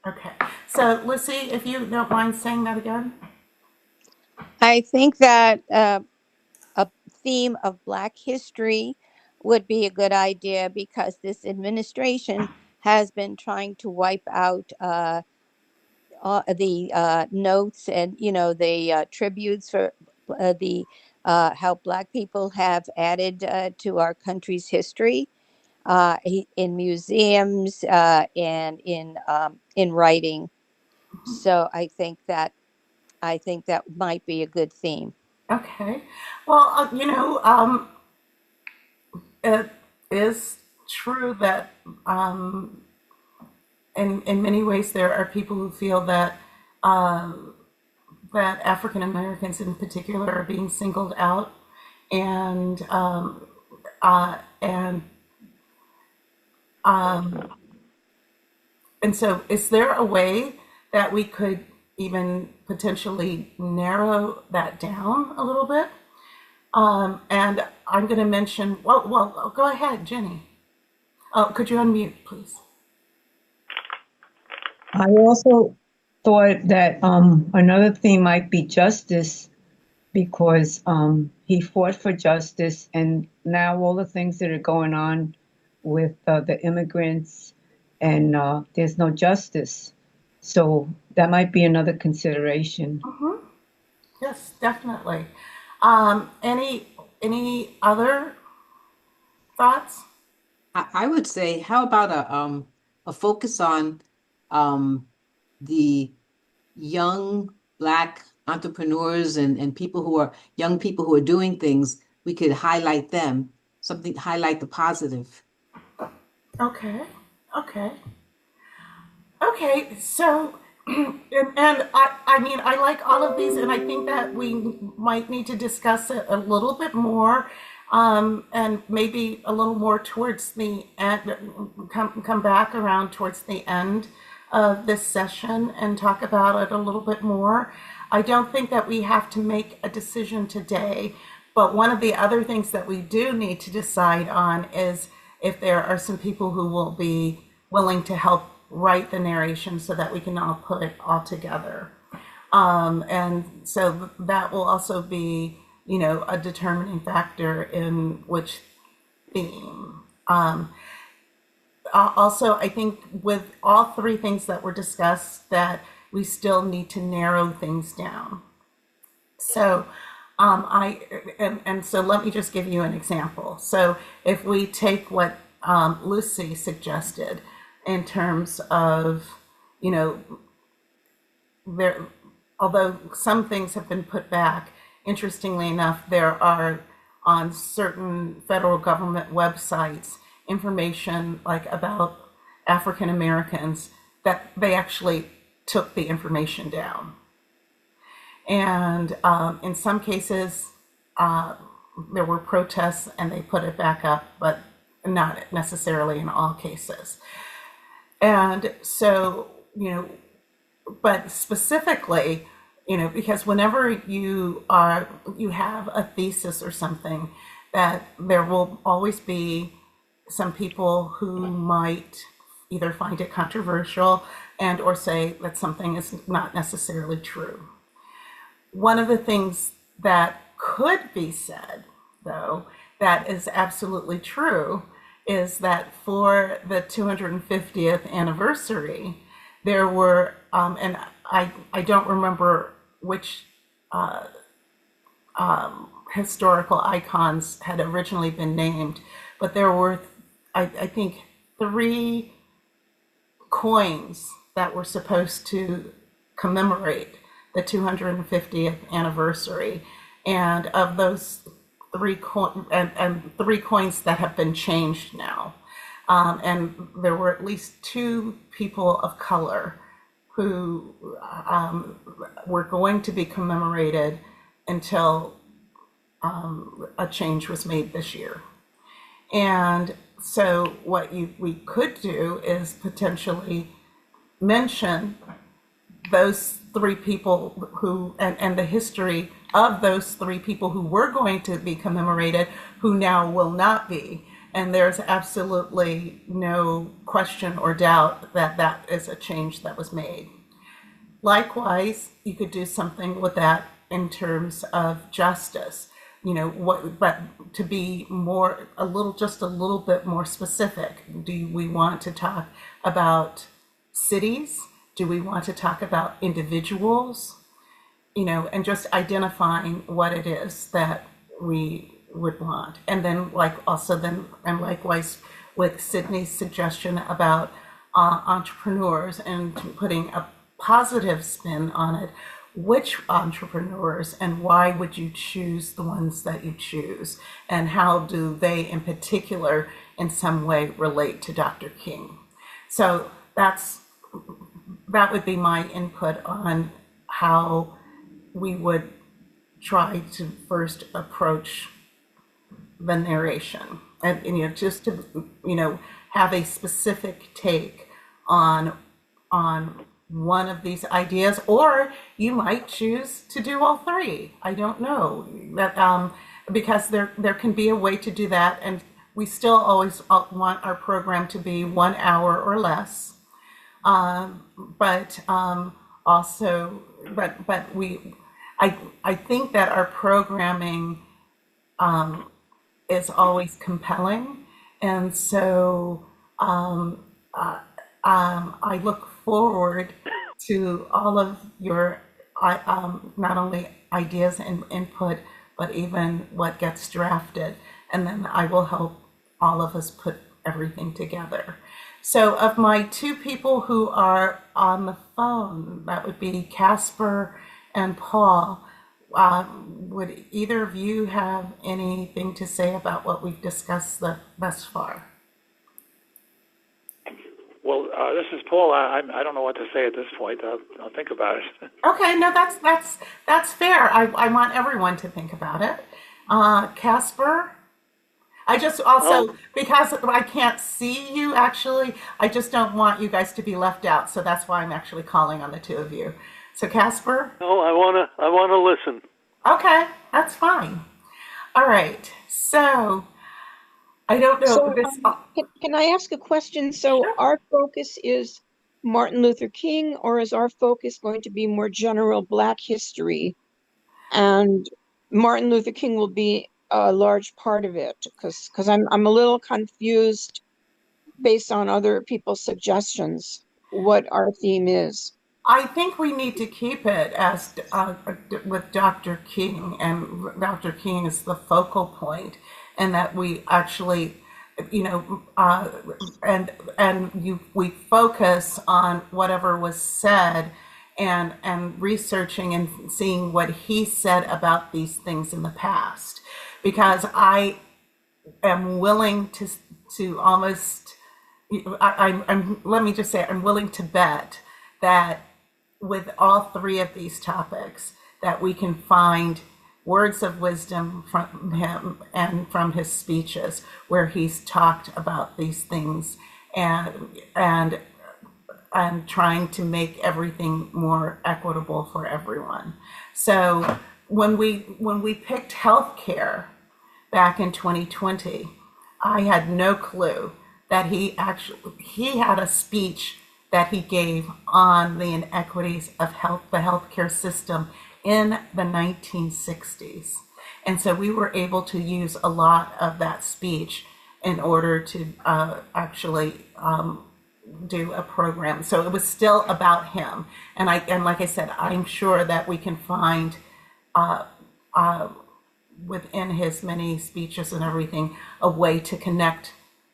Okay. So, Lucy, if you don't mind saying that again. I think that a theme of Black history would be a good idea because this administration has been trying to wipe out the notes and the tributes for the how Black people have added to our country's history in museums and in writing. So I think that might be a good theme. Okay. Well, it is true that in many ways there are people who feel that that African Americans in particular are being singled out, and and um, and so is there a way that we could even potentially narrow that down a little bit? And I'm going to mention. Well, go ahead, Jenny. Could you unmute, please? I also thought that another theme might be justice because he fought for justice, and now all the things that are going on with the immigrants, and there's no justice. So that might be another consideration. Mm-hmm. Yes, definitely. Any other thoughts? I would say, how about a focus on um, the young Black entrepreneurs and people who are young people who are doing things. We could highlight them, something highlight the positive. Okay, okay, okay. So, and I mean, I like all of these, and I think that we might need to discuss it a little bit more, and maybe a little more towards the end, come back around towards the end of this session and talk about it a little bit more. I don't think that we have to make a decision today, but one of the other things that we do need to decide on is if there are some people who will be willing to help write the narration so that we can all put it all together. And so that will also be, a determining factor in which theme. Also, I think with all three things that were discussed, that we still need to narrow things down. So, and so let me just give you an example. So, if we take what Lucy suggested in terms of, you know, there, although some things have been put back, interestingly enough, there are on certain federal government websites information like about African Americans that they actually took the information down. And in some cases, there were protests and they put it back up, but not necessarily in all cases. And so, but specifically, because whenever you have a thesis or something, that there will always be some people who might either find it controversial and or say that something is not necessarily true. One of the things that could be said, though, that is absolutely true, is that for the 250th anniversary, there were, and I don't remember which historical icons had originally been named, but there were, I think, three coins that were supposed to commemorate the 250th anniversary. And of those and three coins that have been changed now. And there were at least two people of color who were going to be commemorated until a change was made this year. And so what we could do is potentially mention those three people who, and the history of those three people who were going to be commemorated, who now will not be. And there's absolutely no question or doubt that that is a change that was made. Likewise, you could do something with that in terms of justice. But to be just a little bit more specific. Do we want to talk about cities? Do we want to talk about individuals? And just identifying what it is that we would want. And then likewise with Sydney's suggestion about entrepreneurs and putting a positive spin on it, which entrepreneurs and why would you choose the ones that you choose? And how do they in particular in some way relate to Dr. King? So that would be my input on how we would try to first approach the narration, and just to have a specific take on one of these ideas, or you might choose to do all three. I don't know that, because there can be a way to do that, and we still always want our program to be 1 hour or less. But I think that our programming is always compelling, and so I look forward to all of your not only ideas and input, but even what gets drafted, and then I will help all of us put everything together. So of my two people who are on the phone, that would be Casper and Paul. Would either of you have anything to say about what we've discussed thus far? Well, this is Paul. I don't know what to say at this point. I'll think about it. Okay, no, that's fair. I want everyone to think about it. Casper? I just also, because I can't see you actually, I just don't want you guys to be left out. So that's why I'm actually calling on the two of you. So Casper? No, I wanna listen. Okay, that's fine. All right. So I don't know. So, can I ask a question? So Sure. our focus is Martin Luther King, or is our focus going to be more general Black history? And Martin Luther King will be a large part of it, because I'm a little confused based on other people's suggestions what our theme is. I think we need to keep it as with Dr. King, and Dr. King is the focal point, and that we actually, we focus on whatever was said, and researching and seeing what he said about these things in the past, because I am willing to almost, let me just say, I'm willing to bet that with all three of these topics, that we can find words of wisdom from him and from his speeches where he's talked about these things, and trying to make everything more equitable for everyone. So when we picked healthcare back in 2020, I had no clue that he had a speech that he gave on the inequities of the healthcare system in the 1960s. And so we were able to use a lot of that speech in order to actually do a program. So it was still about him. And like I said, I'm sure that we can find within his many speeches and everything a way to connect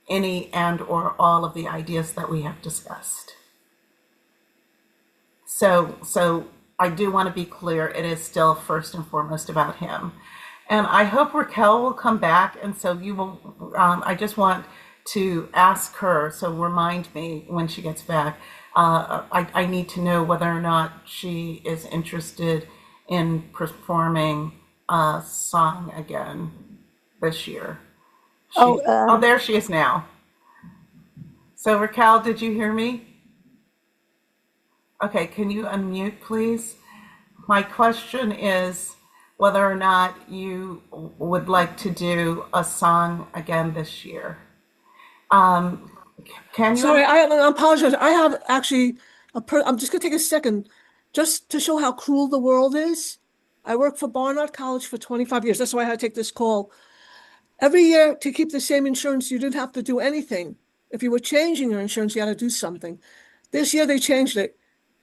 any and or all of the ideas that we have discussed. So I do want to be clear, it is still first and foremost about him. And I hope Raquel will come back, and so you will, I just want to ask her, so remind me when she gets back. I need to know whether or not she is interested in performing a song again this year. There she is now. So Raquel, did you hear me? Okay, can you unmute, please? My question is whether or not you would like to do a song again this year. Um, can you? Sorry, I apologize. I have actually I'm just gonna take a second just to show how cruel the world is. I worked for Barnard College for 25 years. That's why I had to take this call. Every year to keep the same insurance, you didn't have to do anything. If you were changing your insurance, you had to do something. This year they changed it.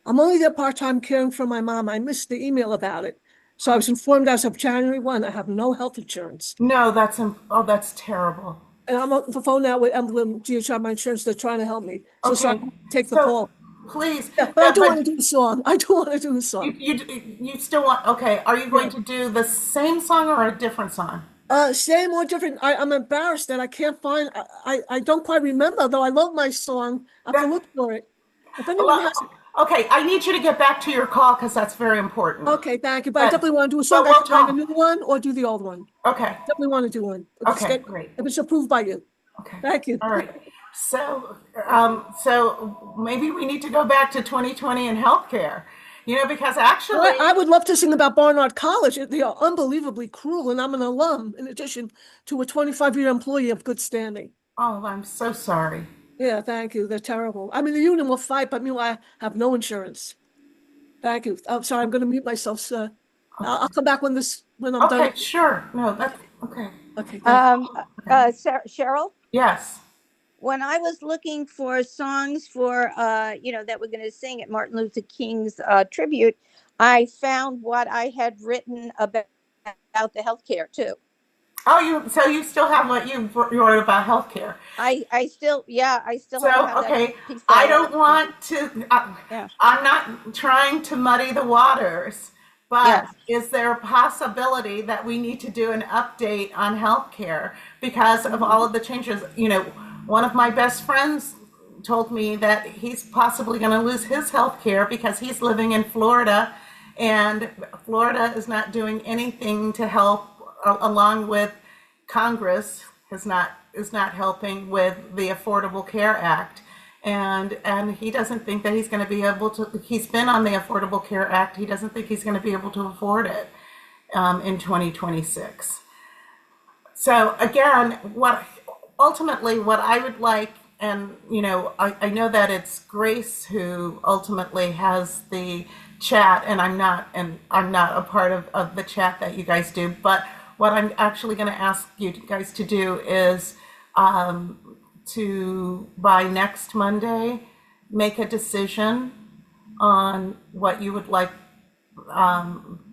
I'm only there part-time caring for my mom. I missed the email about it. So I was informed as of January 1, I have no health insurance. No, that's terrible. And I'm on the phone now with Emblem GHR, my insurance. They're trying to help me. So sorry, Okay, take the so call. please, Yeah, but I yeah, do want but to do the song. I do want to do the you, song. you still want, okay, are you going Yeah. to do the same song or a different song? Same or different. I'm embarrassed that I can't find. I don't quite remember though. I love my song. I have to That, look for it. If anyone well, has it, okay, I need you to get back to your call because that's very important. okay, thank you. But I definitely want to do a But song. I we'll can write a talk. new one or do the old one. Okay, Definitely want to do one. okay, great. If it's approved by you. Okay, Thank you. all right. So maybe we need to go back to 2020 in healthcare, because actually, I would love to sing about Barnard College. They are unbelievably cruel, and I'm an alum in addition to a 25-year employee of good standing. oh, I'm so sorry. Yeah, thank you. They're terrible. I mean, the union will fight, but meanwhile, I have no insurance. Thank you. I'm sorry. I'm going to mute myself, sir. I'll come back when I'm done. Okay, sure. No, that's okay. Okay, thank you. Cheryl, Yes. when I was looking for songs for, that we're going to sing at Martin Luther King's tribute, I found what I had written about the healthcare too. Oh, so you still have what you wrote about healthcare. I still So, have okay, that piece I that don't want to, yeah. I'm not trying to muddy the waters, but Yes. is there a possibility that we need to do an update on healthcare because of all of the changes? One of my best friends told me that he's possibly going to lose his healthcare because he's living in Florida, and Florida is not doing anything to help, along with Congress is not helping with the Affordable Care Act. And he doesn't think that he's going to be able to. He's been on the Affordable Care Act. He doesn't think he's going to be able to afford it in 2026. So again, what I would like, and I know that it's Grace who ultimately has the chat, and I'm not a part of the chat that you guys do. But what I'm actually going to ask you guys to do is to, by next Monday, make a decision on what you would like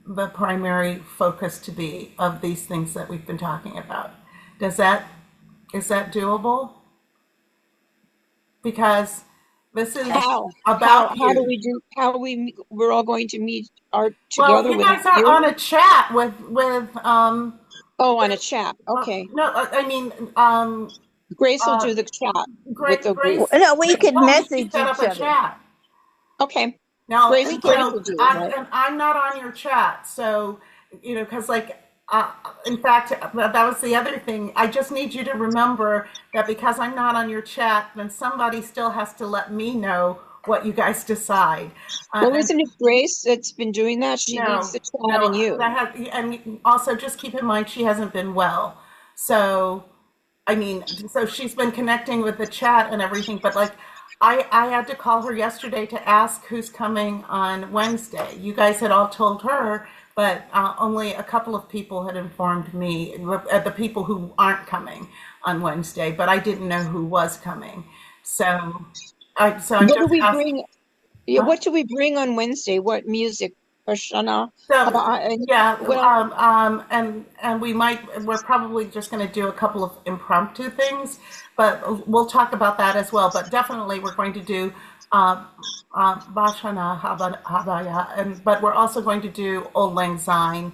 the primary focus to be of these things that we've been talking about. Is that doable? Because this is about you. We're all going to meet Well, together you with guys are you? on a chat with Oh, on a chat. Okay. no, I mean Grace will do the chat Grace, with the group. No, we could told me she message set up each a other. chat. Okay. Now, Grace will do it, right? and I'm not on your chat, so because in fact, that was the other thing. I just need you to remember that because I'm not on your chat, then somebody still has to let me know what you guys decide. Well, isn't it Grace that's been doing that? She leads the chat and you. And also just keep in mind she hasn't been well, so so she's been connecting with the chat and everything, but I had to call her yesterday to ask who's coming on Wednesday. You guys had all told her, but only a couple of people had informed me, the people who aren't coming on Wednesday, but I didn't know who was coming. So I'm What do just we asking. bring? Yeah, what do we bring on Wednesday? What music? Shana? And we're probably just going to do a couple of impromptu things, but we'll talk about that as well. But definitely we're going to do Bashana Habaya, but we're also going to do Old Lang Syne.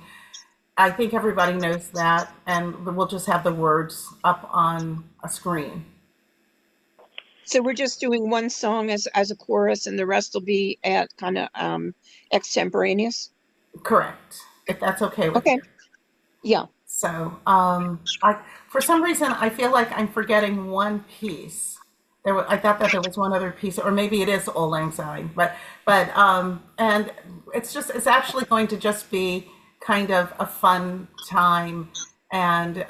I think everybody knows that, and we'll just have the words up on a screen. So we're just doing one song as a chorus, and the rest will be at kind of extemporaneous. Correct, if that's okay with you. Yeah. So, for some reason, I feel like I'm forgetting one piece. I thought that there was one other piece, or maybe it is Old Lang Syne, and it's actually going to just be kind of a fun time and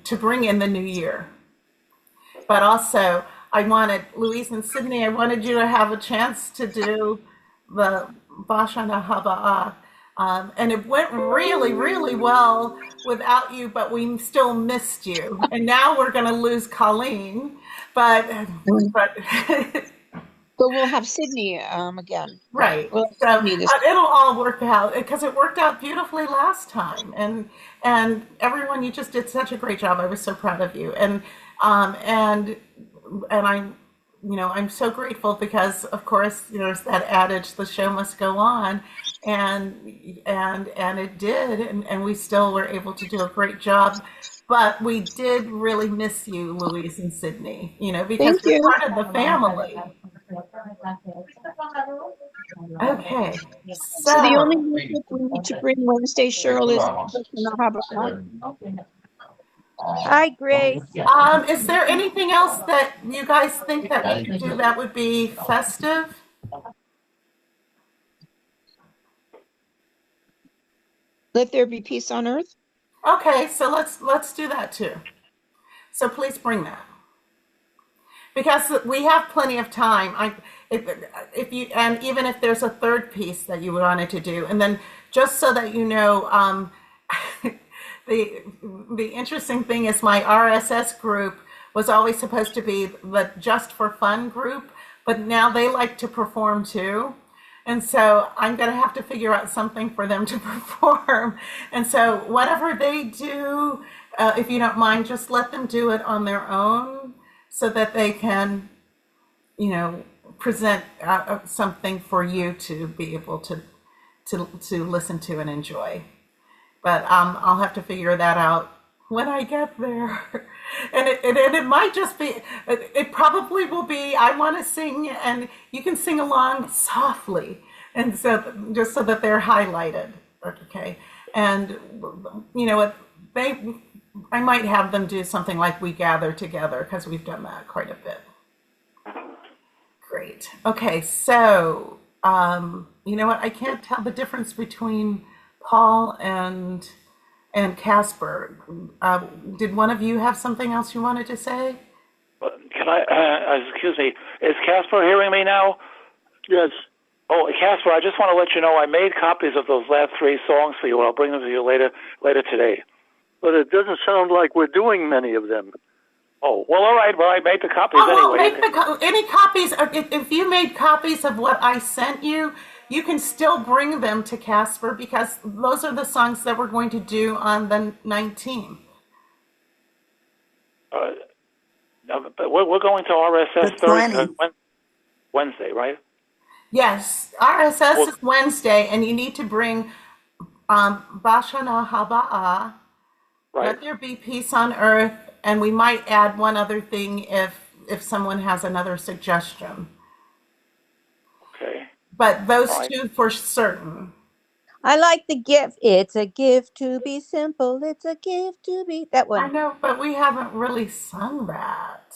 to bring in the new year. but also I wanted Louise and Sydney. I wanted you to have a chance to do the Bashana Haba'a. And it went really, really well without you, but we still missed you. And now we're going to lose Colleen, but but But we'll have Sydney again. right. We'll have So Sydney this. it'll all work out because it worked out beautifully last time. And everyone, you just did such a great job. I was so proud of you. And I'm, I'm so grateful because, of course, there's that adage, the show must go on, and it did, and we still were able to do a great job. But we did really miss you, Louise and Sydney, because Thank you're you. part of the family. Okay, So the only so music we need to bring Wednesday, Cheryl, is Hi, Grace. is there anything else that you guys think that we could do that would be festive? Let There Be Peace on Earth. Okay, so let's do that too. So please bring that because we have plenty of time. If you, and even if there's a third piece that you wanted to do, and then just so that you know, the interesting thing is my RSS group was always supposed to be the Just for Fun group, but now they like to perform too. And so I'm going to have to figure out something for them to perform. And so whatever they do, if you don't mind, just let them do it on their own so that they can, present something for you to be able to listen to and enjoy. But I'll have to figure that out when I get there. And it might just be, it probably will be, I want to sing and you can sing along softly. And so just so that they're highlighted. Okay. And what I might have them do something like We Gather Together because we've done that quite a bit. Great. Okay. So, you know what? I can't tell the difference between Paul and Casper. Did one of you have something else you wanted to say? Can I, excuse me, is Casper hearing me now? Yes. Oh, Casper, I just want to let you know I made copies of those last 3 songs for you, and I'll bring them to you later today. But it doesn't sound like we're doing many of them. Oh, well, all right. Well, I made the copies well, anyway. Any copies, if you made copies of what I sent you, you can still bring them to Casper because those are the songs that we're going to do on the 19th. But we're going to RSS Thursday, Wednesday, right? Yes, RSS is Wednesday, and you need to bring Bashana Haba'a, Right. Let There Be Peace on Earth, and we might add one other thing if someone has another suggestion. Okay. But those All right. 2 for certain. I like the gift. It's a gift to be simple. It's a gift to be that I one. know, but we haven't really sung that.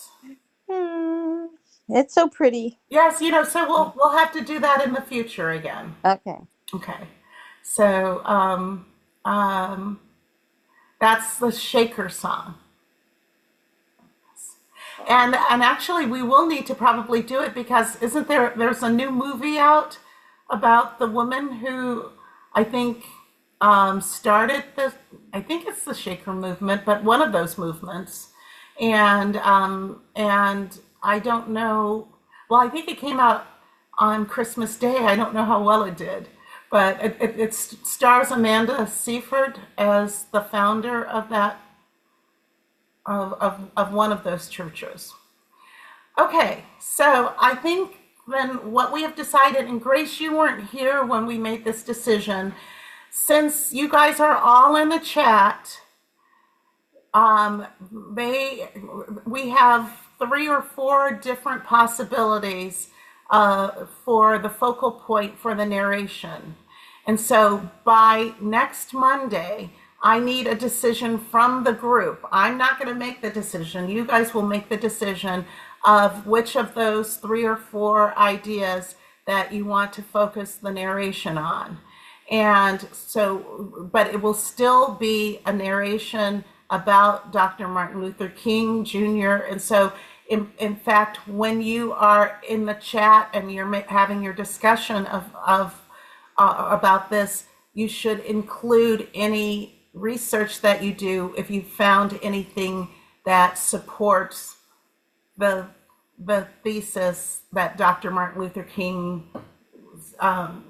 It's so pretty. Yes, so we'll have to do that in the future again. Okay. Okay. So that's the Shaker song. And actually we will need to probably do it because there's a new movie out about the woman who I think started I think it's the Shaker movement, but one of those movements. And I don't know, well, I think it came out on Christmas Day. I don't know how well it did, but it stars Amanda Seyfried as the founder of that, of one of those churches. Okay, so I think then what we have decided, and Grace, you weren't here when we made this decision, since you guys are all in the chat, we have 3 or 4 different possibilities for the focal point for the narration. And so by next Monday, I need a decision from the group. I'm not going to make the decision. You guys will make the decision of which of those 3 or 4 ideas that you want to focus the narration on. And so, but it will still be a narration about Dr. Martin Luther King Jr. And so in fact, when you are in the chat and you're having your discussion of about this, you should include any research that you do if you found anything that supports the thesis that Dr. Martin Luther King or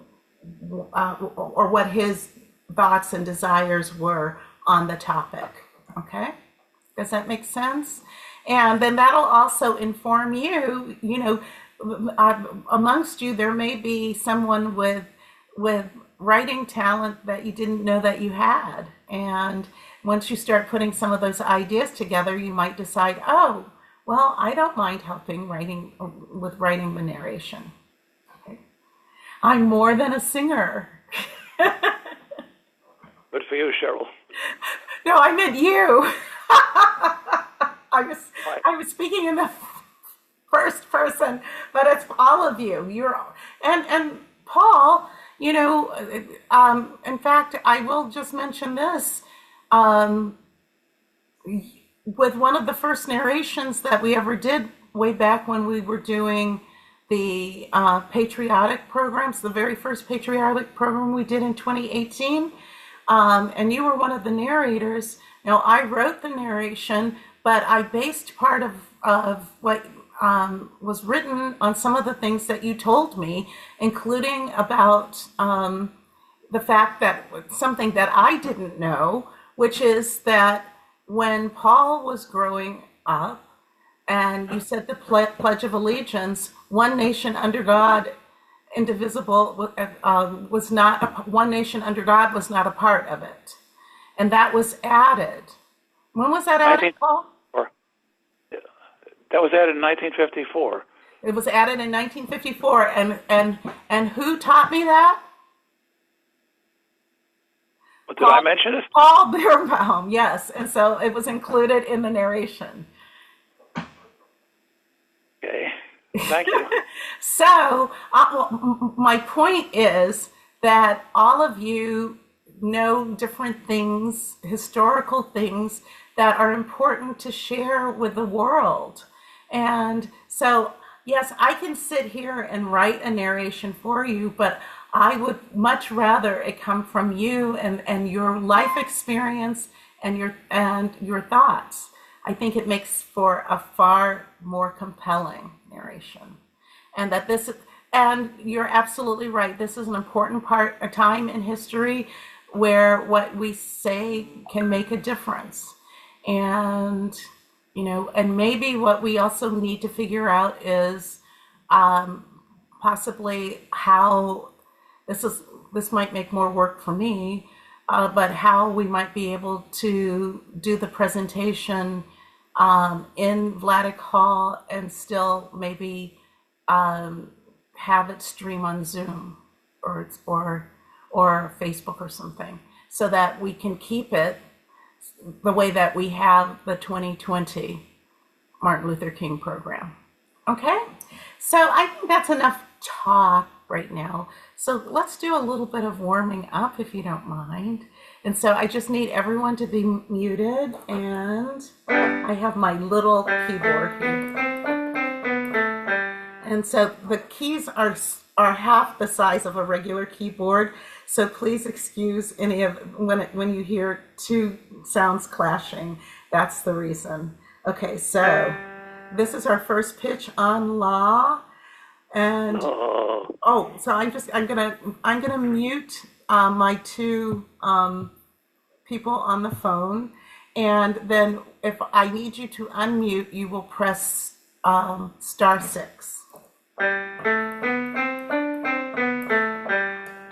what his thoughts and desires were on the topic. Okay, does that make sense? And then that'll also inform you. You know, amongst you there may be someone with writing talent that you didn't know that you had, and once you start putting some of those ideas together, you might decide, oh, well, I don't mind helping with writing the narration. Okay. I'm more than a singer. Good for you, Cheryl. No, I meant you. I was speaking in the first person, but it's all of you. And Paul, you know, in fact, I will just mention this. With one of the first narrations that we ever did way back when we were doing the patriotic programs, the very first patriotic program we did in 2018, and you were one of the narrators. Now, I wrote the narration, but I based part of what was written on some of the things that you told me, including about the fact that something that I didn't know, which is that when Paul was growing up and you said the Pledge of Allegiance, one nation under God, indivisible, was not, one nation under God was not a part of it. And that was added. When was that added, Paul? That was added in 1954. It was added in 1954. And who taught me that? Did I mention it? Paul Beerbaum, yes. And so it was included in the narration. Okay, thank you. So my point is that all of you know different things, historical things that are important to share with the world. And so, yes, I can sit here and write a narration for you, but I would much rather it come from you and your life experience and your thoughts. I think it makes for a far more compelling narration. And that this, and you're absolutely right, this is an important part, a time in history where what we say can make a difference. And, you know, and maybe what we also need to figure out is possibly how this might make more work for me, but how we might be able to do the presentation in Vladeck Hall and still maybe have it stream on Zoom or Facebook or something, so that we can keep it the way that we have the 2020 Martin Luther King program. Okay, so I think that's enough talk right now. So let's do a little bit of warming up, if you don't mind. And so I just need everyone to be muted, and I have my little keyboard here. And so the keys are half the size of a regular keyboard. So please excuse any of when you hear two sounds clashing. That's the reason. Okay, so this is our first pitch on La. And so I'm gonna mute my two people on the phone, and then if I need you to unmute, you will press *6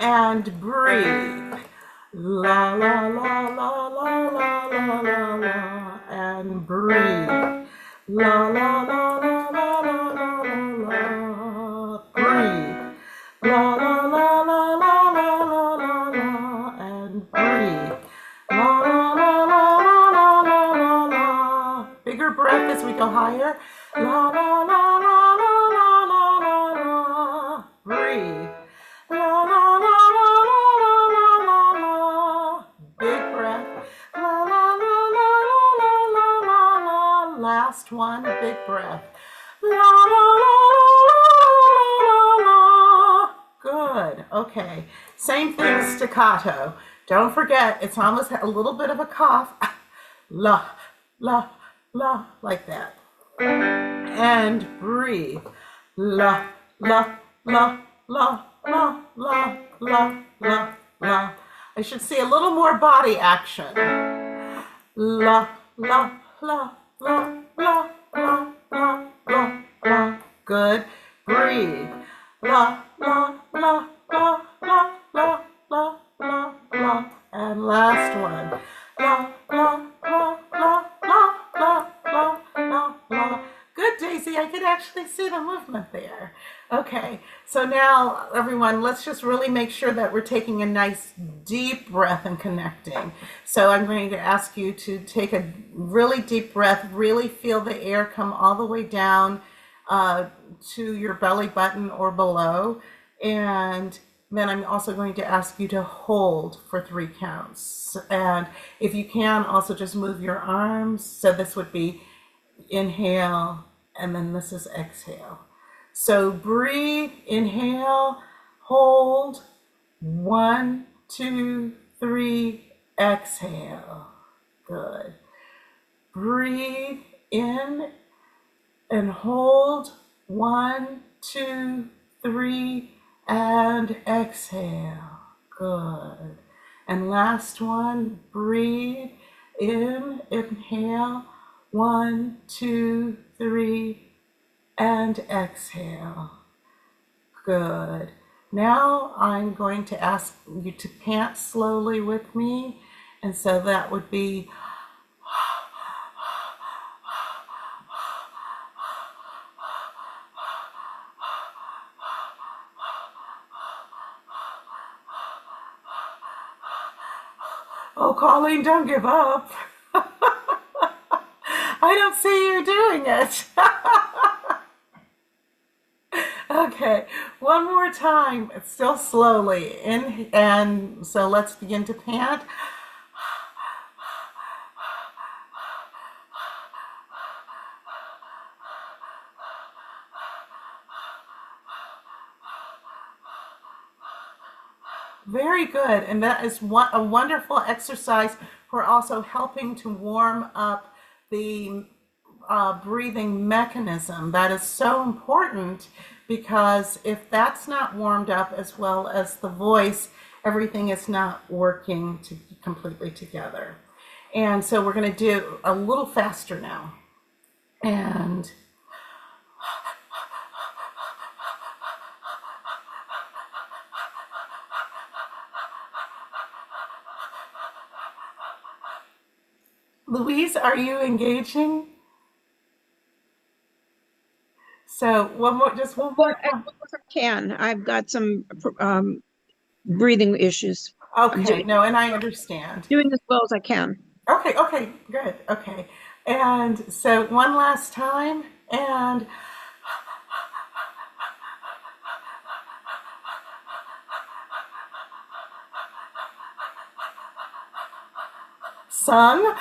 and breathe. La la la la la la la la la, and breathe. La la la la la la la la, breathe. La la la la la la la la la, and breathe. La la la la la la la la la. Bigger breath as we go higher. La la la la la la la la la. Breathe. La la la la la la la la. Big breath. La la la la la la la la. Last one, big breath. Okay. Same thing, staccato. Don't forget, it's almost a little bit of a cough. La, la, la, like that. And breathe. La, la, la, la, la, la, la, la, la. I should see a little more body action. La, la, la, la, la, la, la, la, la. Good. Breathe. La, la, la, la, la, la, la, la, la. And last one. La, la, la, la, la, la, la, la, la. Good, Daisy. I could actually see the movement there. Okay, so now everyone, let's just really make sure that we're taking a nice deep breath and connecting. So I'm going to ask you to take a really deep breath, really feel the air come all the way down to your belly button or below. And then I'm also going to ask you to hold for 3 counts. And if you can, also just move your arms. So this would be inhale, and then this is exhale. So breathe, inhale, hold, 1, 2, 3, exhale. Good. Breathe in and hold, 1, 2, 3, and exhale. Good. And last one, breathe in, inhale, 1, 2, 3, and exhale. Good. Now I'm going to ask you to pant slowly with me. And so that would be oh, Colleen, don't give up. I don't see you doing it. Okay, one more time. It's still slowly. In, and so let's begin to pant. Very good. And that is a wonderful exercise for also helping to warm up the breathing mechanism. That is so important because if that's not warmed up as well as the voice, everything is not working completely together. And so we're going to do a little faster now. And Louise, are you engaging? So one more, just one more. If I can, I've got some breathing issues. Okay, no, and I understand. Doing as well as I can. Okay, okay, good, okay. And so one last time, and Sung?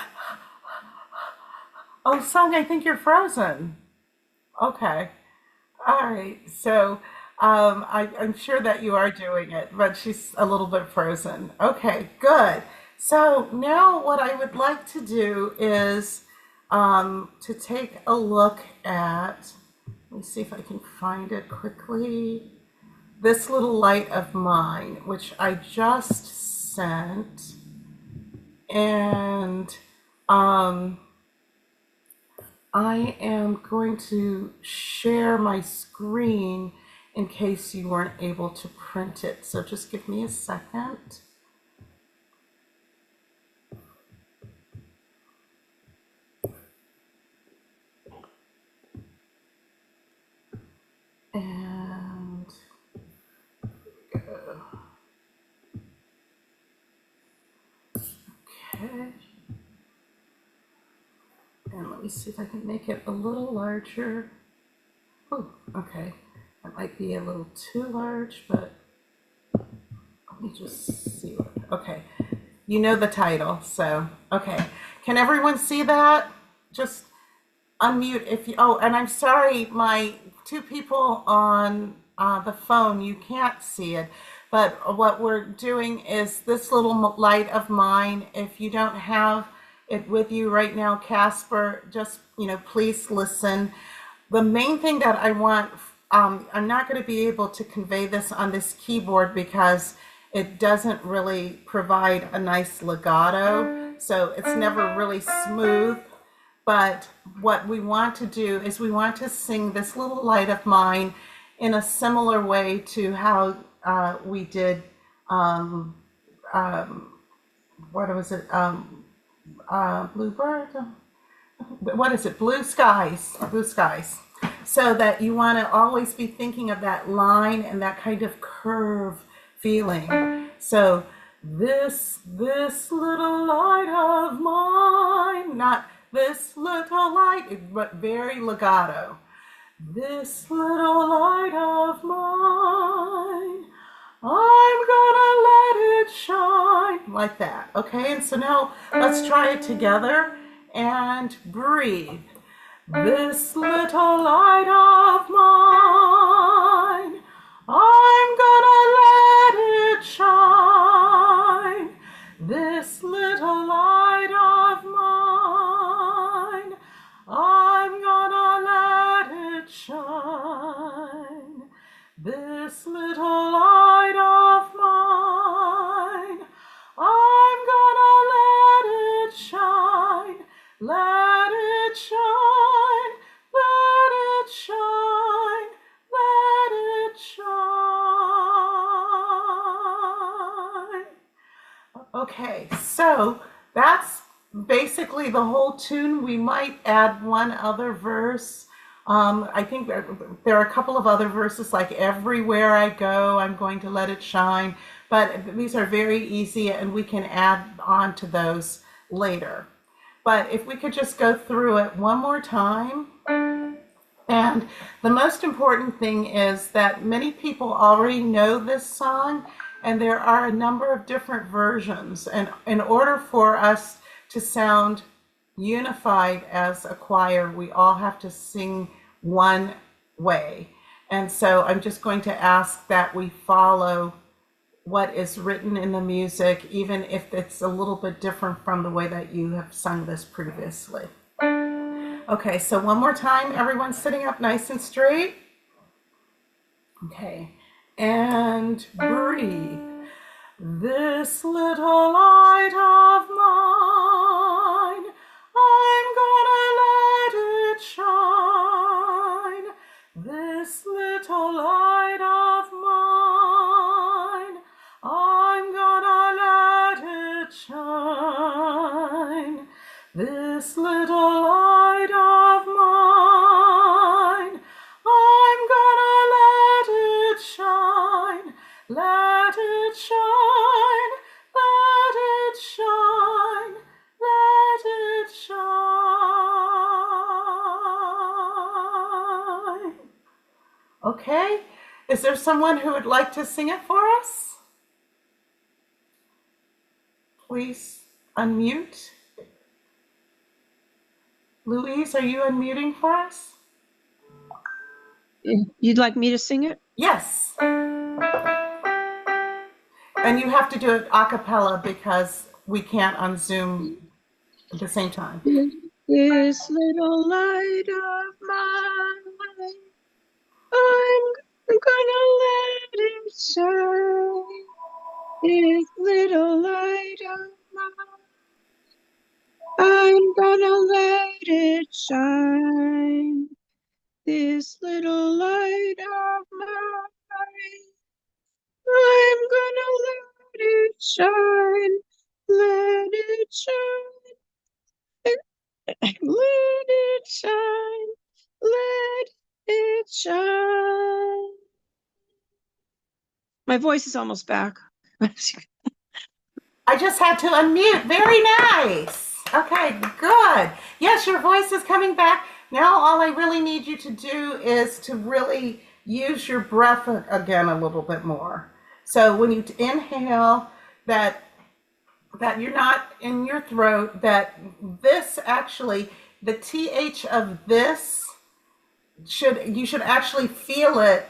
Oh, Sung, I think you're frozen. Okay. All right. So I'm sure that you are doing it, but she's a little bit frozen. Okay, good. So now what I would like to do is to take a look at, let me see if I can find it quickly, this little light of mine, which I just sent. And I am going to share my screen in case you weren't able to print it. So just give me a second. And go. Okay. And let me see if I can make it a little larger. Oh, okay. That might be a little too large, but let me just see what, okay. You know the title, so, okay. Can everyone see that? Just unmute if you, oh, and I'm sorry, my 2 people on the phone, you can't see it, But what we're doing is this little light of mine. If you don't have it with you right now, Casper, just, please listen. The main thing that I want, I'm not going to be able to convey this on this keyboard because it doesn't really provide a nice legato. So it's never really smooth. But what we want to do is we want to sing this little light of mine in a similar way to how we did, what was it, Bluebird? What is it? Blue skies. Blue skies. So that you want to always be thinking of that line and that kind of curve feeling. So this little light of mine, not this little light, but very legato. This little light of mine, I'm gonna let it shine. Like that, okay? And so now let's try it together and breathe. This little light of mine, I'm gonna let it shine. This little light of mine, I'm gonna let it shine. This little light of mine, I'm gonna let it shine. Let it shine, let it shine, let it shine. Okay, so that's basically the whole tune. We might add one other verse. I think there are a couple of other verses like everywhere I go, I'm going to let it shine. But these are very easy and we can add on to those later. But if we could just go through it one more time. And the most important thing is that many people already know this song, and there are a number of different versions. And in order for us to sound unified as a choir, we all have to sing one way. And so I'm just going to ask that we follow what is written in the music, even if it's a little bit different from the way that you have sung this previously. Okay, so one more time, everyone sitting up nice and straight. Okay, and breathe. This little light of mine, I'm gonna let it shine. This little light of mine, I'm gonna let it shine. This little light of mine, I'm gonna let it shine. Let it shine, let it shine, let it shine. Okay, is there someone who would like to sing it for us? Please unmute. Louise, are you unmuting for us? You'd like me to sing it? Yes. And you have to do it a cappella because we can't on Zoom at the same time. This little light of mine, I'm gonna let it shine. This little light of mine, I'm gonna let it shine. This little light of mine, I'm gonna let it shine. Let it shine. Let it shine. Let it shine. My voice is almost back. I just had to unmute. Very nice. Okay, good. Yes, your voice is coming back. Now all I really need you to do is to really use your breath again a little bit more. So when you inhale, that you're not in your throat, that this actually, the TH of this, you should actually feel it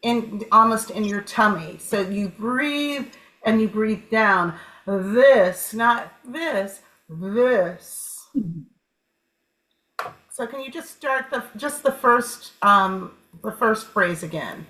in almost in your tummy. So you breathe and you breathe down. This, not this, this. So can you just start the first phrase again?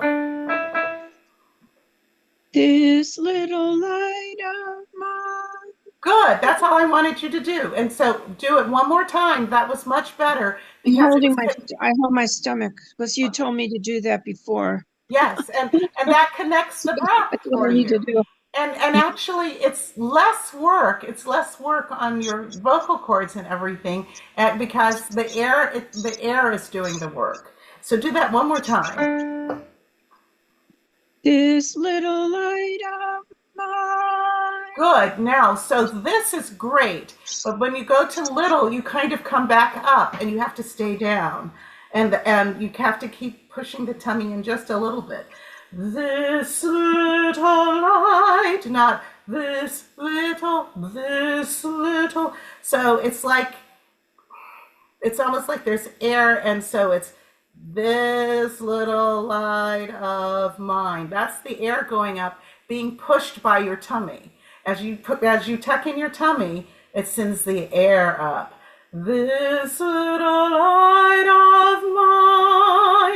This little light of mine. Good. That's all I wanted you to do. And so do it one more time. That was much better I'm because holding I hold my stomach because you told me to do that before. yes, and that connects the breath That's what for I need to you. do. And actually, it's less work. It's less work on your vocal cords and everything, because the air is doing the work. So do that one more time. This little light of mine. Good. Now, so this is great, but when you go to little, you kind of come back up, and you have to stay down, and you have to keep pushing the tummy in just a little bit. This little light, not this little, this little. So it's almost like there's air, and so it's this little light of mine. That's the air going up, being pushed by your tummy. As you tuck in your tummy, it sends the air up. This little light of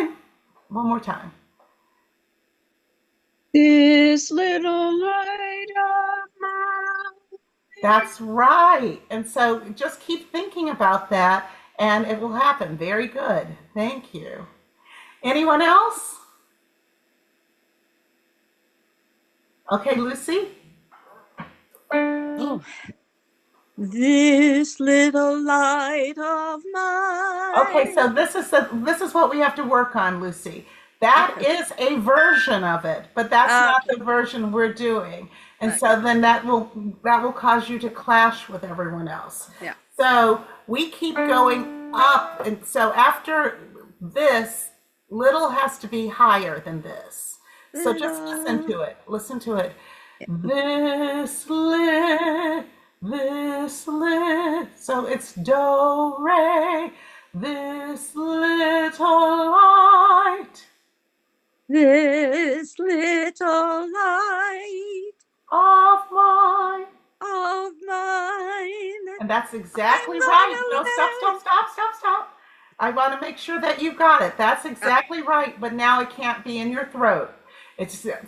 mine. One more time. This little light of mine. That's right. And so just keep thinking about that and it will happen. Very good. Thank you. Anyone else? Okay, Lucy? Oh, this little light of mine. Okay, so this is what we have to work on, Lucy. That is a version of it, but that's not the version we're doing. And so then that will cause you to clash with everyone else. Yeah. So we keep going up, and so after this, little has to be higher than this. So just listen to it. Listen to it. This lit, this lit. So it's do re. This little light. This little light Of mine. of mine. And that's exactly right. No, stop. I want to make sure that you got it. That's exactly right, but now it can't be in your throat.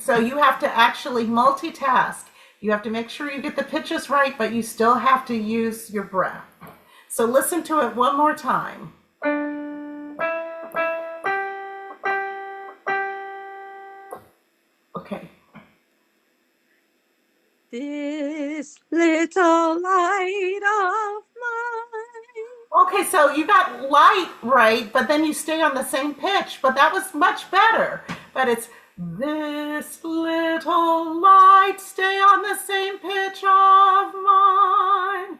So you have to actually multitask. You have to make sure you get the pitches right, but you still have to use your breath. So listen to it one more time. Okay. This little light of mine. Okay, so you got light right, but then you stay on the same pitch, but that was much better. But it's this little light, stay on the same pitch of mine.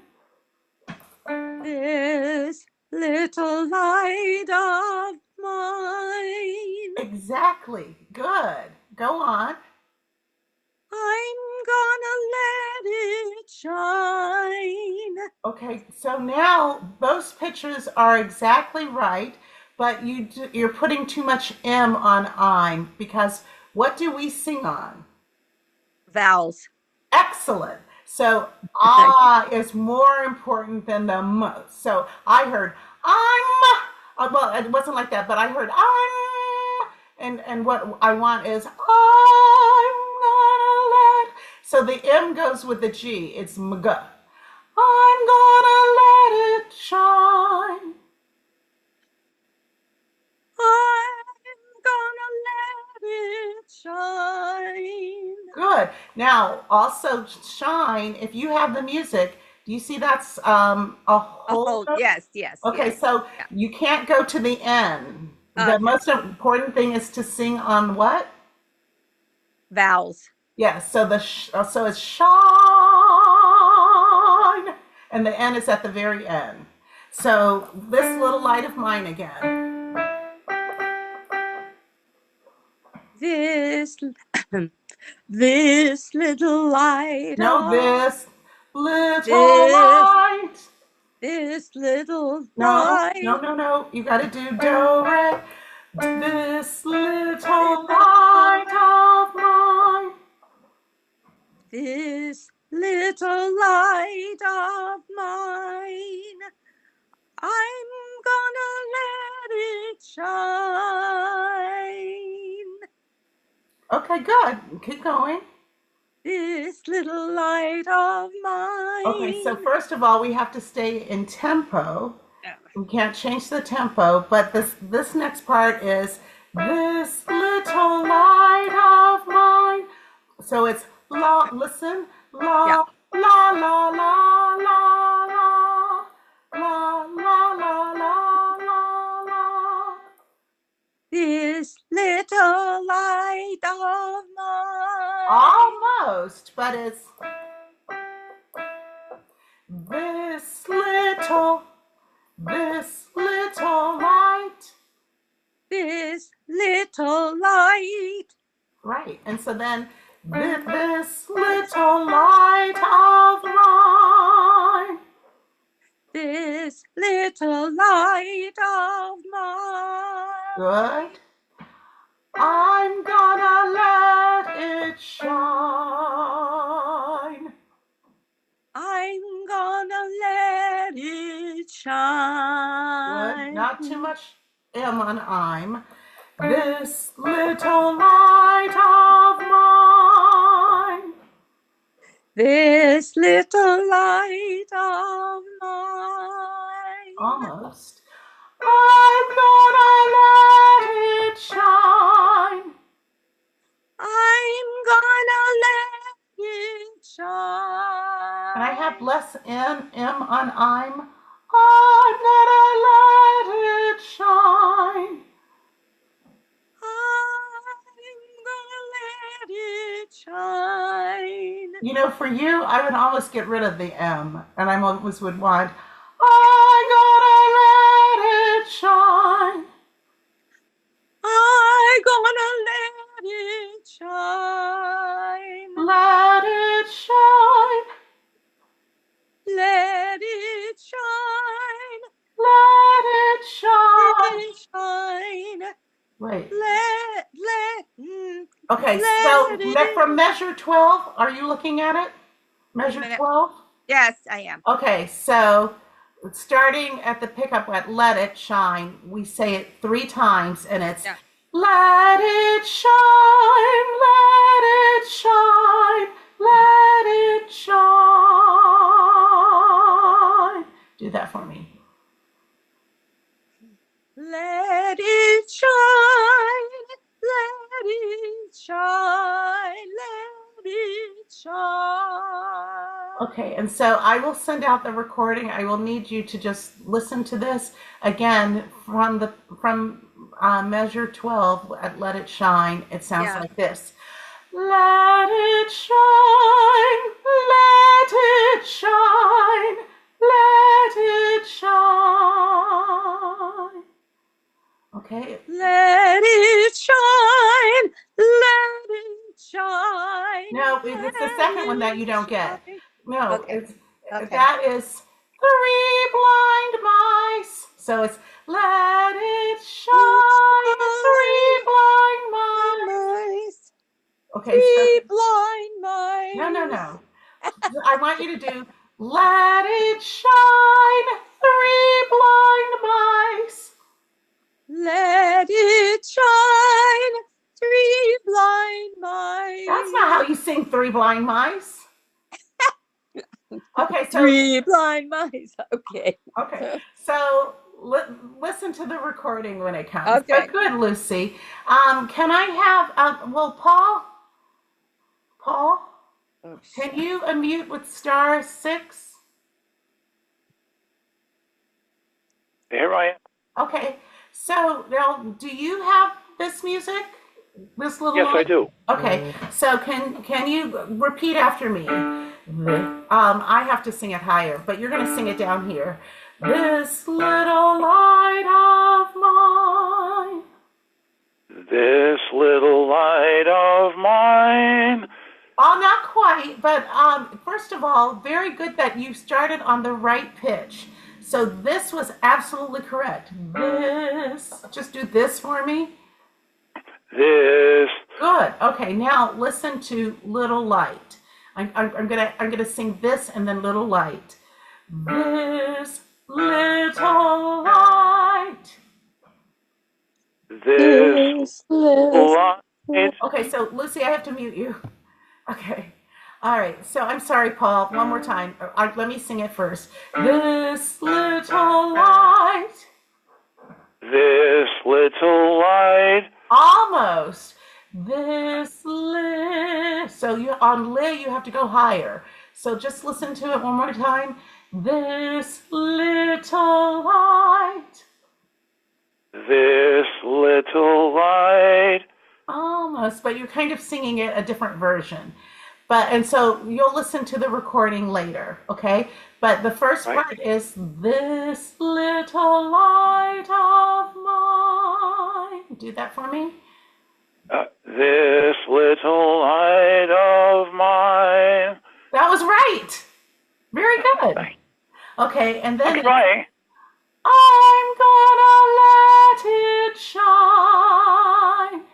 This little light of mine. Exactly. Good. Go on. I'm gonna let it shine. Okay, so now those pitches are exactly right, but you're putting too much M on I'm, because what do we sing on? Vowels. Excellent. So ah is more important than the m. So I heard I'm. Well, it wasn't like that, but I heard I'm, and what I want is I'm gonna let. So the M goes with the G. It's mga. I'm gonna let it shine. I'm gonna let it shine. Good. Now, also shine. If you have the music, do you see that's a whole? Oh, yes. Okay, yes. so Yeah. you can't go to the end. The Okay. most important thing is to sing on what? Vowels. Yes. So so it's shine, and the N is at the very end. So this little light of mine again. This this little light. No, of this little This- light. This little No, light. no. You got to do do re. This little light of mine. This little light of mine, I'm gonna let it shine. Okay, good. Keep going. This little light of mine. Okay, so first of all, we have to stay in tempo. We can't change the tempo, but this next part is this little light of mine. So it's la, listen, la, Yeah. la, la, la, la, la, la, la, la, la, la, la. This little light of mine. Almost, but it's this little light. This little light. Right, and so then this little light of mine. This little light of mine. Good. I'm gonna let it shine. I'm gonna let it shine. Good. Not too much M on I'm. This little light of mine. This little light of mine. Almost. I'm gonna let it shine. I'm gonna let it shine. And I have less M on I'm. I'm gonna let it shine. I'm gonna let it shine. You know, for you, I would almost get rid of the M, and I always would want, I'm gonna let it shine. I'm gonna let it shine. Let it shine. Let it shine. Let it shine. Let it shine. Wait. Okay, so from measure 12, are you looking at it? Measure 12? Yes, I am. Okay, so starting at the pickup at let it shine, we say it 3 times, and it's let it shine, let it shine, let it shine. Do that for me. Let it shine, let it shine, let it shine. Okay, and so I will send out the recording. I will need you to just listen to this again from measure 12 at Let It Shine. It sounds like this. Let it shine, let it shine, let it shine. Okay. Let it shine, let it shine. No, it's the second one that you don't get. No, it's that is 3 blind mice. So it's let it shine, 3 blind mice. Okay, 3 blind mice. No. I want you to do let it shine, 3 blind mice. Let it shine, 3 blind mice. That's not how you sing 3 blind mice. Okay, so 3 blind mice. Okay. Okay, so listen to the recording when it comes. Okay. Good, Lucy. Can I have, Paul, can you unmute with *6? Here I am. Okay, so now, do you have this music? This little Yes, I do. Okay, so can you repeat after me? I have to sing it higher, but you're going to sing it down here. This little light of mine. This little light of mine. Oh, not quite, but first of all, very good that you started on the right pitch. So this was absolutely correct. This, just do this for me. This. Good. Okay, now listen to Little Light. I'm gonna sing this and then Little Light. This little light. This light. Okay, so Lucy, I have to mute you. Okay. All right. So I'm sorry, Paul. One more time. Let me sing it first. This little light. This little light. Almost. So you on li you have to go higher. So just listen to it one more time. This little light. This little light. Almost, but you're kind of singing it a different version. And so you'll listen to the recording later, okay? But the first part is this little light of mine. Do that for me. This little light of mine. That was right. Very good. Okay, and then I'm gonna let it shine.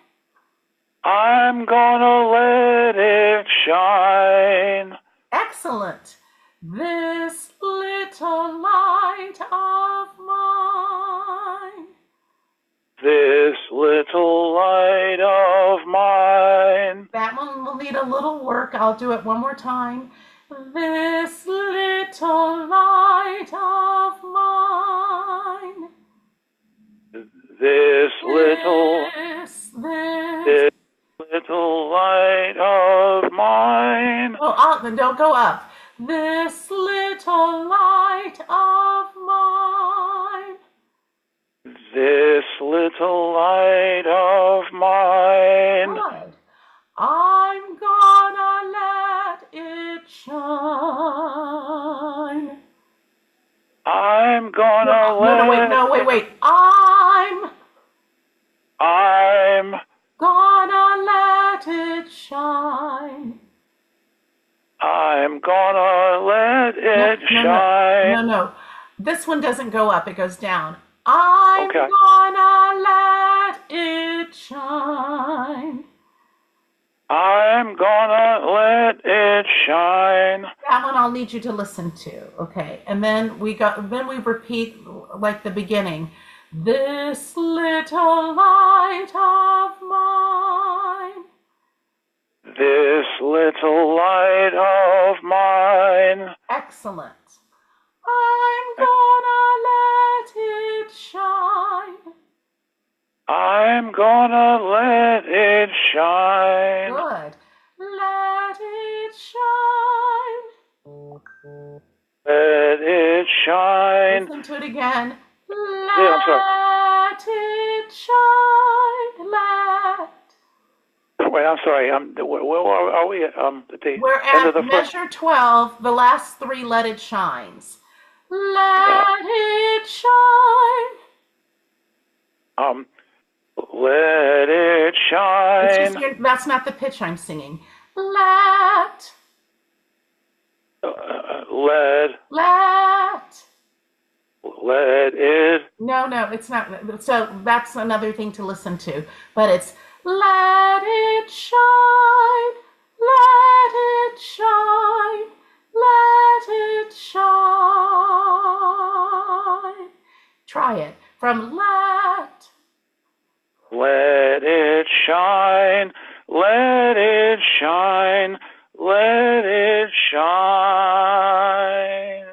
I'm gonna let it shine. Excellent. This little light of mine. This little light of mine. That one will need a little work. I'll do it one more time. This little light of mine. This little light of mine. Oh, then don't go up. This little light of mine. This little light of mine. Good. I'm gonna let it shine. I'm gonna wait. I'm gonna let it shine. I'm gonna let it shine. No. This one doesn't go up, it goes down. I'm Okay. gonna let it shine. I'm gonna let it shine. That one I'll need you to listen to, okay? And then we repeat like the beginning. This little light of mine. This little light of mine. Excellent. I'm gonna let it shine. I'm gonna let it shine. Good. Let it shine. Let it shine. Listen to it again. I'm sorry. Let it shine. Wait, I'm sorry. Where are we at? We're end of at the first. measure 12, the last three let it shines. Let it shine. Let it shine. That's not the pitch I'm singing. Let. Let it. No, it's not. So that's another thing to listen to. But it's let it shine, let it shine, let it shine. Try it from let. Let it shine, let it shine, let it shine.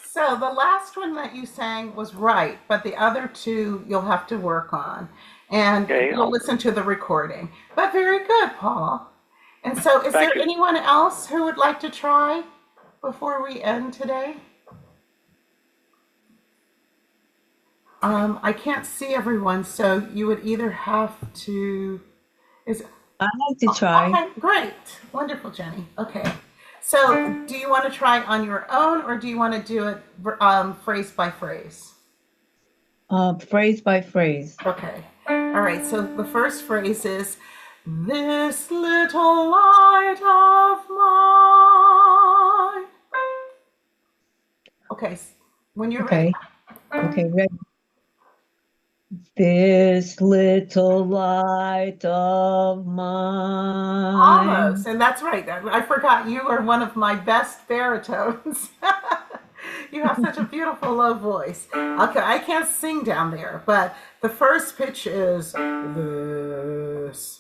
So the last one that you sang was right, but the other two you'll have to work on. And you'll listen to the recording. But very good, Paul. And so is there anyone else who would like to try before we end today? I can't see everyone, so you would either have to... I'd like to try. Okay, great. Wonderful, Jenny. Okay. So do you want to try on your own, or do you want to do it phrase by phrase? Phrase by phrase. Okay. All right. So the first phrase is, this little light of mine. Okay. When you're Okay. ready. Okay, ready. This little light of mine. Almost, and that's right. I forgot you are one of my best baritones. You have such a beautiful low voice. Okay, I can't sing down there, but the first pitch is this.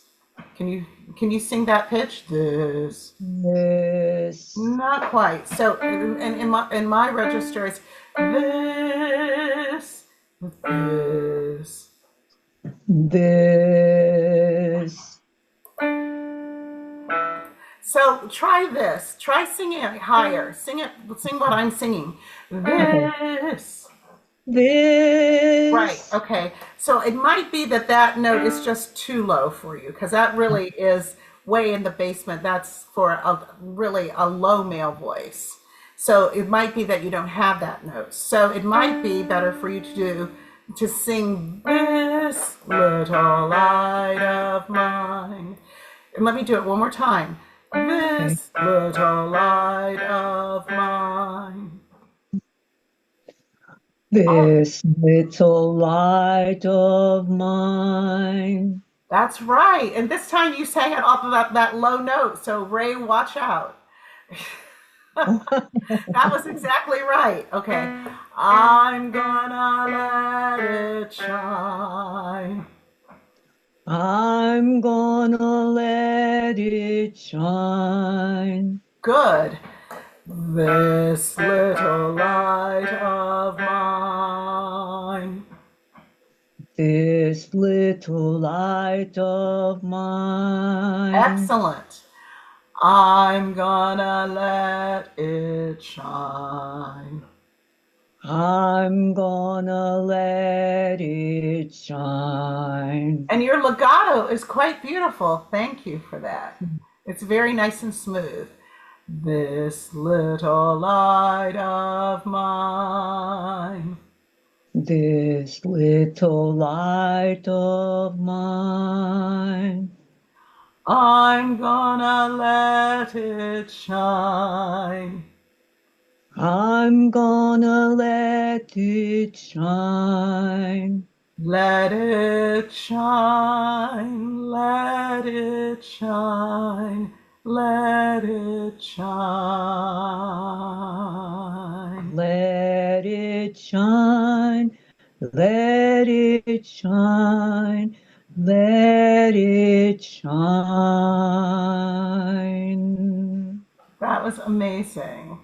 Can you sing that pitch? This. This. Not quite. So, in my register, it's this, this. This. So try this. Try singing it higher. Sing it. Sing what I'm singing. Okay. This. Right. This. Okay. So it might be that note is just too low for you because that really is way in the basement. That's for really a low male voice. So it might be that you don't have that note. So it might be better for you to sing this little light of mine. And let me do it one more time. This little light of mine. This little light of mine. That's right. And this time you sang it off of that low note. So Ray, watch out. That was exactly right. Okay. I'm gonna let it shine. I'm gonna let it shine. Good. This little light of mine. This little light of mine. Excellent. I'm gonna let it shine. I'm gonna let it shine. And your legato is quite beautiful. Thank you for that. It's very nice and smooth. This little light of mine. This little light of mine. I'm gonna let it shine. I'm gonna let it shine. Let it shine, let it shine, let it shine. Let it shine, let it shine, let it shine. That was amazing.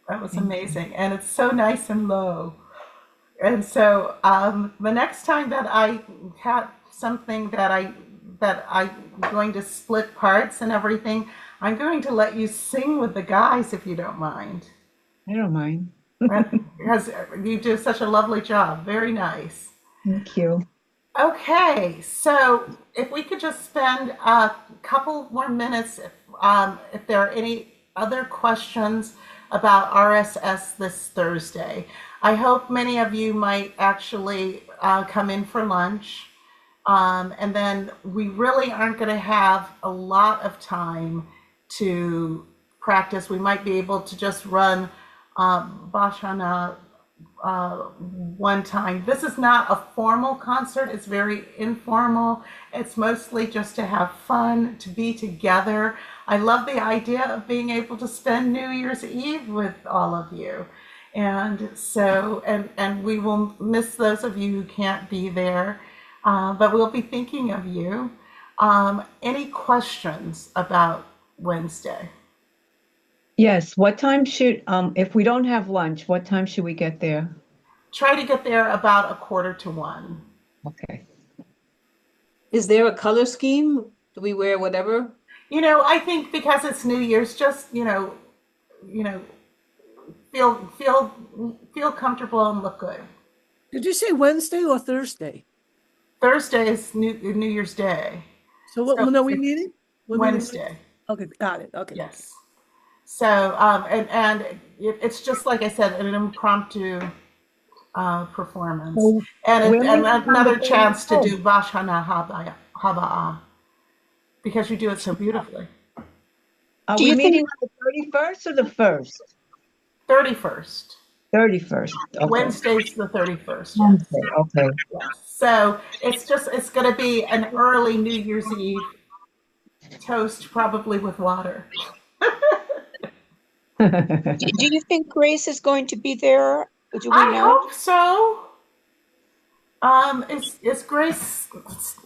That was Thank you. amazing. And it's so nice and low. And so the next time that I have something that I'm going to split parts and everything, I'm going to let you sing with the guys if you don't mind. I don't mind. Because you do such a lovely job. Very nice. Thank you. Okay, so if we could just spend a couple more minutes, if there are any other questions about RSS this Thursday. I hope many of you might actually come in for lunch. And then we really aren't going to have a lot of time to practice. We might be able to just run Bashana one time. This is not a formal concert. It's very informal. It's mostly just to have fun, to be together. I love the idea of being able to spend New Year's Eve with all of you. And so, and we will miss those of you who can't be there, but we'll be thinking of you. Any questions about Wednesday? Yes, what time should, if we don't have lunch, what time should we get there? Try to get there about 12:45. Okay. Is there a color scheme? Do we wear whatever? I think because it's New Year's, just, feel comfortable and look good. Did you say Wednesday or Thursday? Thursday is New Year's Day. So what, So when are we meeting? When are we meeting? Wednesday. Okay, got it. Okay. Yes. So, and it's just like I said, an impromptu performance, So and we're meeting on another the chance to 31st. do Vashana Haba'ah because you do it so beautifully. Are Do we you think- meeting on the 31st or the 1st? 31st. 31st. Okay. Wednesday's the 31st, yes. Wednesday. Okay. Yes. So it's going to be an early New Year's Eve toast, probably with water. Do you think Grace is going to be there? Do we I know? hope so. Is Grace,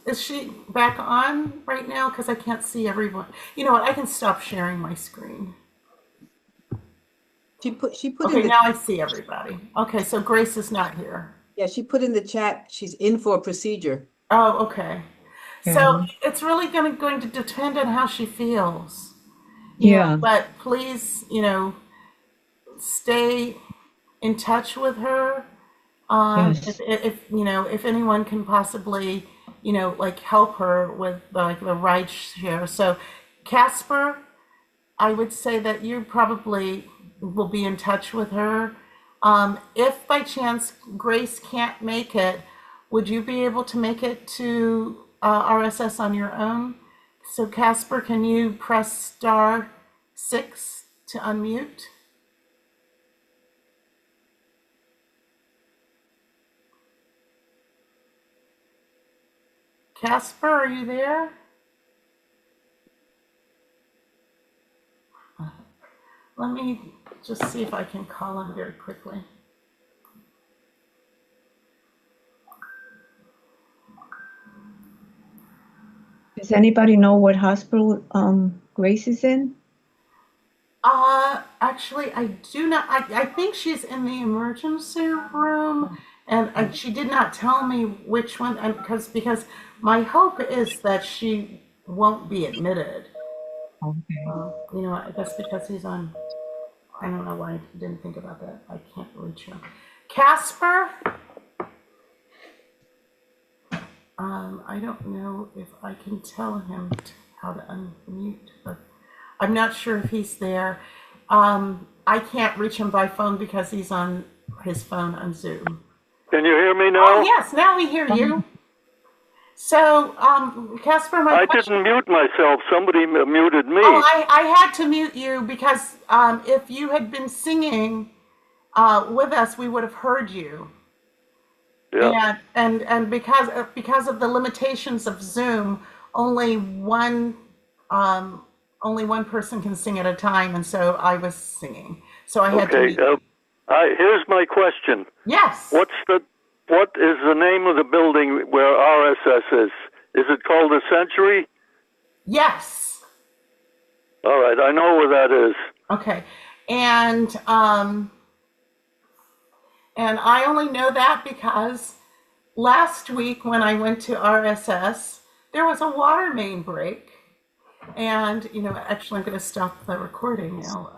is she back on right now? Because I can't see everyone. You know what? I can stop sharing my screen. She put Okay, in the, now I see everybody. Okay, so Grace is not here. yeah, she put in the chat, she's in for a procedure. Oh, okay. So it's really going to depend on how she feels. You know, Yeah. but please, stay in touch with her. Yes. If if anyone can possibly, like help her with like the ride share. So Casper, I would say that you probably will be in touch with her. If by chance Grace can't make it, would you be able to make it to RSS on your own? So Casper, can you press *6 to unmute? Casper, are you there? Let me just see if I can call him very quickly. Does anybody know what hospital Grace is in? Actually, I do not. I think she's in the emergency room, and she did not tell me which one. And because my hope is that she won't be admitted. Okay. I guess because he's on. I don't know why I didn't think about that. I can't reach him. Casper. I don't know if I can tell him how to unmute, but I'm not sure if he's there. I can't reach him by phone because he's on his phone on Zoom. Can you hear me now? Oh, yes, now we hear you. So, Casper, I didn't mute myself. Somebody muted me. Oh, I had to mute you because if you had been singing with us, we would have heard you. Yeah. And because of the limitations of Zoom, only one person can sing at a time, and so I was singing. So I had to. Okay. Here's my question. Yes. What is the name of the building where RSS is? Is it called the Century? Yes. All right, I know where that is. Okay, and I only know that because last week when I went to RSS, there was a water main break. And, actually I'm going to stop the recording now.